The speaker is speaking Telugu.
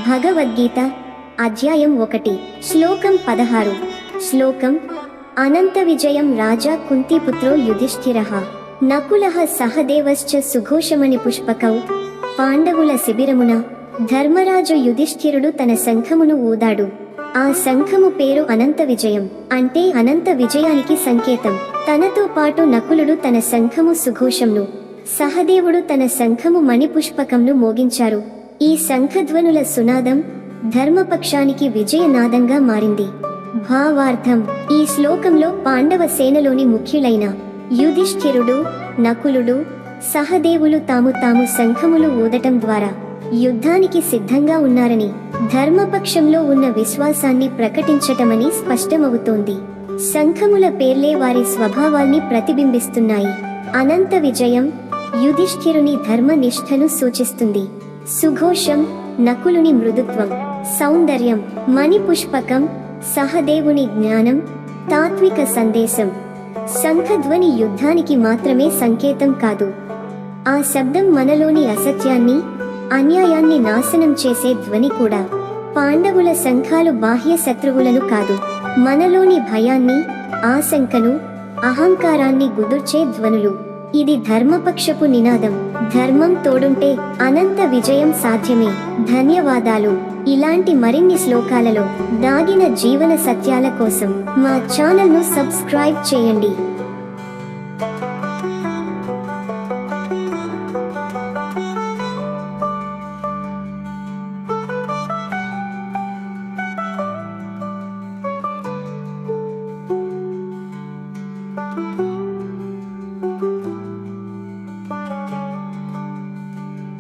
భగవద్గీత అధ్యాయం 1 శ్లోకం 16 శ్లోకం అనంత విజయం రాజా కుంతిపుత్రో యుధిష్ఠిరః నకులః సహదేవశ్చ సుఘోషమణి పుష్పకౌ పాండవుల శిబిరమున ధర్మరాజు యుధిష్ఠిరుడు తన శంఖమును ఊదాడు. ఆ శంఖము పేరు అనంత విజయం, అంటే అనంత విజయానికి సంకేతం. తనతో పాటు నకులుడు తన శంఖము సుఘోషంను, సహదేవుడు తన శంఖము మణిపుష్పకంను మోగించారు. ఈ శంఖధ్వనుల సునాదం ధర్మపక్షానికి విజయనాదంగా మారింది. భావార్థం: ఈ శ్లోకంలో పాండవ సేనలోని ముఖ్యులైన యుధిష్ఠిరుడు, నకులుడు, సహదేవులు తాము శంఖములు ఊదటం ద్వారా యుద్ధానికి సిద్ధంగా ఉన్నారని, ధర్మపక్షంలో ఉన్న విశ్వాసాన్ని ప్రకటించటమని స్పష్టమవుతోంది. శంఖముల పేర్లే వారి స్వభావాల్ని ప్రతిబింబిస్తున్నాయి. అనంత విజయం యుధిష్ఠిరుని ధర్మనిష్ఠను సూచిస్తుంది. సుఘోషం నకులుని మృదుత్వం, సౌందర్యం. మణిపుష్పకం సహదేవుని జ్ఞానం, తాత్విక సందేశం. శంఖధ్వని యుద్ధానికి మాత్రమే సంకేతం కాదు, ఆ శబ్దం మనలోని అసత్యాన్ని, అన్యాయాన్ని నాశనం చేసే ధ్వని కూడా. పాండవుల శంఖాలు బాహ్య శత్రువులను కాదు, మనలోని భయాన్ని, ఆశంకను, అహంకారాన్ని గుదుర్చే ధ్వనులు. ఇది ధర్మపక్షపు నినాదం. ధర్మం తోడుంటే అనంత విజయం సాధ్యమే. ధన్యవాదాలు. ఇలాంటి మరిన్ని శ్లోకాలలో దాగిన జీవన సత్యాల కోసం మా ఛానల్ను సబ్స్క్రైబ్ చేయండి.